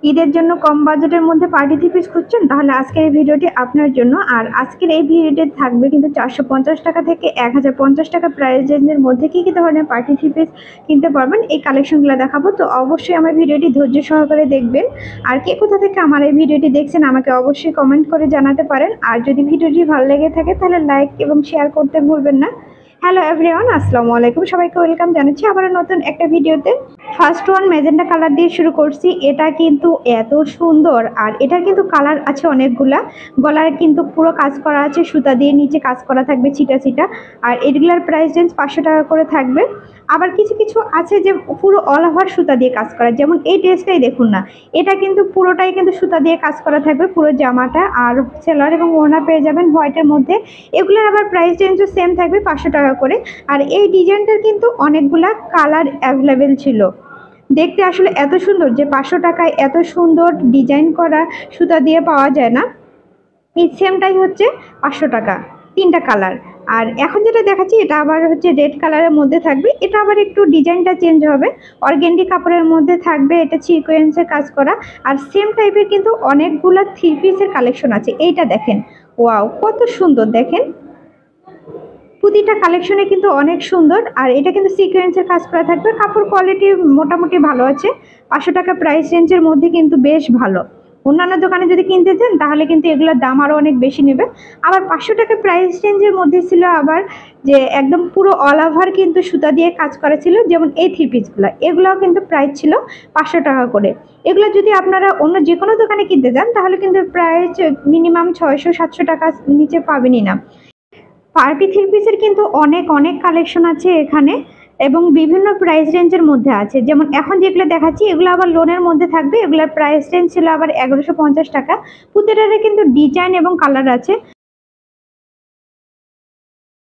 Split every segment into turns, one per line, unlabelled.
ঈদের জন্য কম বাজেটের মধ্যে পার্টি থ্রি পিস খুঁজছেন, তাহলে আজকের এই ভিডিওটি আপনার জন্য। আর আজকের এই ভিডিওটি থাকবে কিন্তু 450 টাকা থেকে 1050 টাকা প্রাইস রেঞ্জের মধ্যে কি কি ধরনের পার্টি থ্রি পিস কিনতে পারবেন এই কালেকশনগুলো দেখাবো। তো অবশ্যই আমার ভিডিওটি ধৈর্য সহকারে দেখবেন। আর কে কোথা থেকে আমার এই ভিডিওটি দেখছেন আমাকে অবশ্যই কমেন্ট করে জানাতে পারেন। আর যদি ভিডিওটি ভালো লেগে থাকে তাহলে লাইক এবং শেয়ার করতে ভুলবেন না। হ্যালো এভরিওয়ান, আসসালামু আলাইকুম, সবাইকে ওয়েলকাম জানাচ্ছি আবার নতুন একটা ভিডিওতে। ফার্স্ট ওয়ান ম্যাজেন্টা কালার দিয়ে শুরু করছি। এটা কিন্তু এত সুন্দর, আর এটা কিন্তু কালার আছে অনেকগুলা। গলার কিন্তু পুরো কাজ করা আছে, সুতা দিয়ে নিচে কাজ করা থাকবে ছিটা ছিটা। আর এগুলার প্রাইস রেঞ্জ 500 টাকা করে থাকবে। আবার কিছু কিছু আছে যে পুরো অল ওভার সুতা দিয়ে কাজ করা, যেমন এই ড্রেসটাই দেখুন না, এটা কিন্তু পুরোটাই কিন্তু সুতা দিয়ে কাজ করা থাকবে পুরো জামাটা। আর সেলার এবং ওড়না পেয়ে যাবেন হোয়াইটের মধ্যে। এগুলোর আবার প্রাইস রেঞ্জও সেম থাকবে 500 টাকা করে। আর এই ডিজাইনটার কিন্তু অনেকগুলা কালার অ্যাভেলেবেল ছিল। দেখতে আসলে এত সুন্দর যে 500 টাকায় এত সুন্দর ডিজাইন করা সুতা দিয়ে পাওয়া যায় না। এই সেমটাই হচ্ছে 500 টাকা, 3টা কালার। আর এখন যেটা দেখাচ্ছি এটা আবার হচ্ছে রেড কালারের মধ্যে থাকবে। এটা আবার একটু ডিজাইনটা চেঞ্জ হবে, অর্গেন্ডি কাপড়ের মধ্যে থাকবে, এটা সিকোয়েন্সের কাজ করা। আর সেম টাইপের কিন্তু অনেকগুলো থ্রি পিসের কালেকশন আছে। এইটা দেখেন, ওয়াও কত সুন্দর দেখেন, প্রতিটা কালেকশনে কিন্তু অনেক সুন্দর। আর এটা কিন্তু সিকোয়েন্সের কাজ করা থাকবে, কাপড় কোয়ালিটি মোটামুটি ভালো আছে। 500 টাকা প্রাইস রেঞ্জের মধ্যে কিন্তু বেশ ভালো। অন্যান্য দোকানে যদি কিনতে চান তাহলে কিন্তু এগুলোর দাম আরও অনেক বেশি নেবে। আবার 500 টাকা প্রাইস রেঞ্জের মধ্যে ছিল আবার যে একদম পুরো অল ওভার কিন্তু সুতা দিয়ে কাজ করা ছিল, যেমন এই থ্রি পিসগুলো, এগুলোও কিন্তু প্রাইস ছিল 500 টাকা করে। এগুলো যদি আপনারা অন্য যে কোনো দোকানে কিনতে যান তাহলে কিন্তু প্রাইস মিনিমাম 600-700 টাকা নিচে পাবেনই না। পার্টি থ্রি পিসের কিন্তু অনেক অনেক কালেকশন আছে এখানে, এবং বিভিন্ন প্রাইস রেঞ্জের মধ্যে আছে। যেমন এখন যেগুলো দেখাচ্ছি এগুলো আবার লোনের মধ্যে থাকবে। এগুলোর প্রাইস রেঞ্জ ছিল আবার 1150 টাকা। প্রতিটারে কিন্তু ডিজাইন এবং কালার আছে,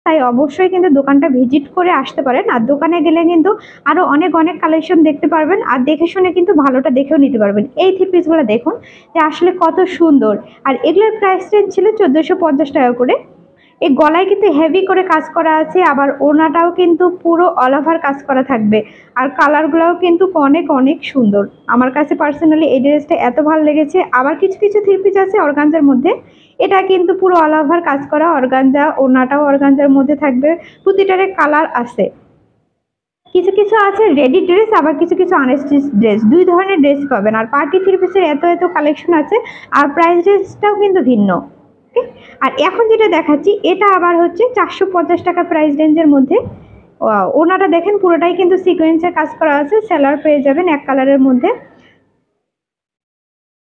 তাই অবশ্যই কিন্তু দোকানটা ভিজিট করে আসতে পারেন। আর দোকানে গেলে কিন্তু আরও অনেক অনেক কালেকশন দেখতে পারবেন, আর দেখে শুনে কিন্তু ভালোটা দেখেও নিতে পারবেন। এই থ্রি পিসগুলো দেখুন যে আসলে কত সুন্দর। আর এগুলোর প্রাইস রেঞ্জ ছিল 1450 টাকা করে। এই গলায় কিন্তু হেভি করে কাজ করা আছে, আবার ওড়নাটাও কিন্তু পুরো অল ওভার কাজ করা থাকবে। আর কালারগুলোও কিন্তু অনেক অনেক সুন্দর। আমার কাছে পার্সোনালি এই ড্রেসটা এত ভালো লেগেছে। আবার কিছু কিছু থ্রি পিস আছে অর্গানজার মধ্যে, এটা কিন্তু পুরো অল ওভার কাজ করা অর্গানজা, ওড়নাটাও অর্গানজার মধ্যে থাকবে। প্রতিটারে কালার আছে। কিছু কিছু আছে রেডি ড্রেস, আবার কিছু কিছু আনস্টিচ ড্রেস, দুই ধরনের ড্রেস পাবেন। আর পার্টি থ্রি পিসের এত এত কালেকশন আছে, আর প্রাইস রেঞ্জটাও কিন্তু ভিন্ন। আর এখন যেটা দেখাচ্ছি এটা আবার হচ্ছে 450 টাকা প্রাইস রেঞ্জের মধ্যে। ওনাটা দেখেন পুরোটাই কিন্তু সিকোয়েন্সের কাজ করা আছে, সেলার পেয়ে যাবেন এক কালারের মধ্যে।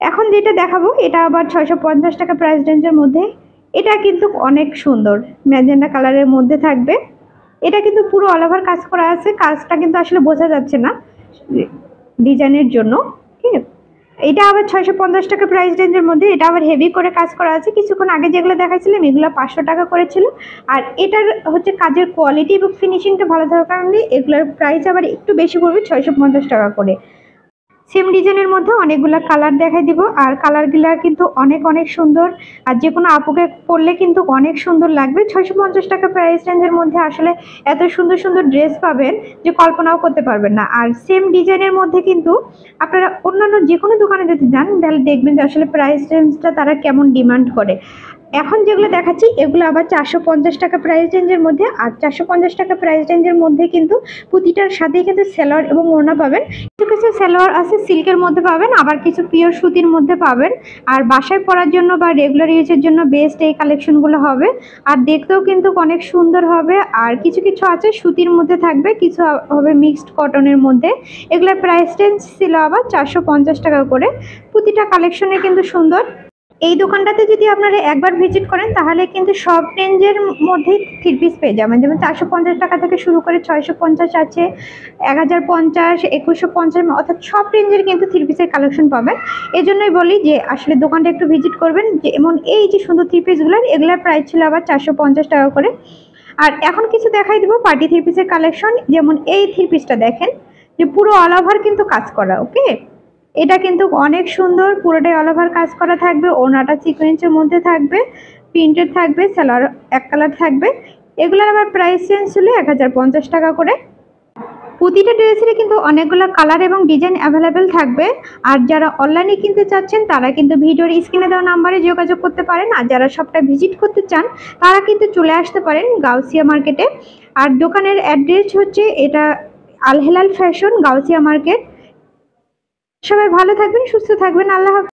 এখন যেটা দেখাবো এটা আবার 650 টাকা প্রাইস রেঞ্জের মধ্যে। এটা কিন্তু অনেক সুন্দর, ম্যাজেন্ডা কালারের মধ্যে থাকবে। এটা কিন্তু পুরো অল ওভার কাজ করা আছে, কাজটা কিন্তু আসলে বোঝা যাচ্ছে না ডিজাইনের জন্য। ঠিক আছে, এটা আবার 650 টাকা প্রাইস রেঞ্জের মধ্যে। এটা আবার হেভি করে কাজ করা আছে। কিছুক্ষণ আগে যেগুলো দেখাচ্ছিলাম এগুলো 500 টাকা করেছিল। আর এটার হচ্ছে কাজের কোয়ালিটি এবং ফিনিশিংটা ভালো থাকার কারণে এগুলোর প্রাইস আবার একটু বেশি পড়বে, 650 টাকা করে। সেম ডিজাইনের মধ্যে অনেকগুলো কালার দেখাই দিব, আর কালারগুলা কিন্তু অনেক অনেক সুন্দর। আর যে কোনো আপুকে পরলে কিন্তু অনেক সুন্দর লাগবে। 650 টাকা প্রাইস রেঞ্জের মধ্যে আসলে এত সুন্দর সুন্দর ড্রেস পাবেন যে কল্পনাও করতে পারবেন না। আর সেম ডিজাইনের মধ্যে কিন্তু আপনারা অন্যান্য যে কোনো দোকানে যদি যান তাহলে দেখবেন যে আসলে প্রাইস রেঞ্জটা তারা কেমন ডিমান্ড করে। এখন যেগুলো দেখাচ্ছি এগুলো আবার 450 টাকা প্রাইস রেঞ্জের মধ্যে। আর 450 টাকা প্রাইস রেঞ্জের মধ্যে কিন্তু প্রতিটার সাথেই কিন্তু সালোয়ার এবং ওড়না পাবেন। কিছু কিছু সালোয়ার আছে সিল্কের মধ্যে পাবেন, আবার কিছু পিওর সুতির মধ্যে পাবেন। আর বাসায় পরার জন্য বা রেগুলার ইউজের জন্য বেস্ট এই কালেকশনগুলো হবে। আর দেখতেও কিন্তু অনেক সুন্দর হবে। আর কিছু কিছু আছে সুতির মধ্যে থাকবে, কিছু হবে মিক্সড কটনের মধ্যে। এগুলোর প্রাইস রেঞ্জ ছিল আবার 450 টাকা করে। প্রতিটা কালেকশনে কিন্তু সুন্দর। এই দোকানটাতে যদি আপনারা একবার ভিজিট করেন তাহলে কিন্তু সব রেঞ্জের মধ্যেই থ্রি পিস পেয়ে যাবেন। যেমন 450 টাকা থেকে শুরু করে 650 আছে, 1050, 2150, অর্থাৎ সব রেঞ্জের কিন্তু থ্রি পিসের কালেকশন পাবেন। এই জন্যই বলি যে আসলে দোকানটা একটু ভিজিট করবেন। যেমন এই যে সুন্দর থ্রি পিসগুলোর এগুলোর প্রাইস ছিল আবার 450 টাকা করে। আর এখন কিছু দেখাই দেবো পার্টি থ্রি পিসের কালেকশন। যেমন এই থ্রি পিসটা দেখেন যে পুরো অল ওভার কিন্তু কাজ করা। ওকে, এটা কিন্তু অনেক সুন্দর, পুরোটাই অল ওভার কাজ করা থাকবে। ওড়নাটা সিকোয়েন্সের মধ্যে থাকবে, প্রিন্টেড থাকবে, সালোয়ার এক কালার থাকবে। এগুলোর আবার প্রাইস চেঞ্জ ছিল 1050 টাকা করে। প্রতিটা ড্রেসেরই কিন্তু অনেকগুলো কালার এবং ডিজাইন অ্যাভেলেবেল থাকবে। আর যারা অনলাইনে কিনতে চাচ্ছেন তারা কিন্তু ভিডিওর স্ক্রিনে দেওয়া নাম্বারে যোগাযোগ করতে পারেন। আর যারা শপটা ভিজিট করতে চান তারা কিন্তু চলে আসতে পারেন গাউসিয়া মার্কেটে। আর দোকানের অ্যাড্রেস হচ্ছে এটা আল হেলাল ফ্যাশন, গাউসিয়া মার্কেট। সবাই ভালো থাকবেন, সুস্থ থাকবেন, আল্লাহ হাফেজ।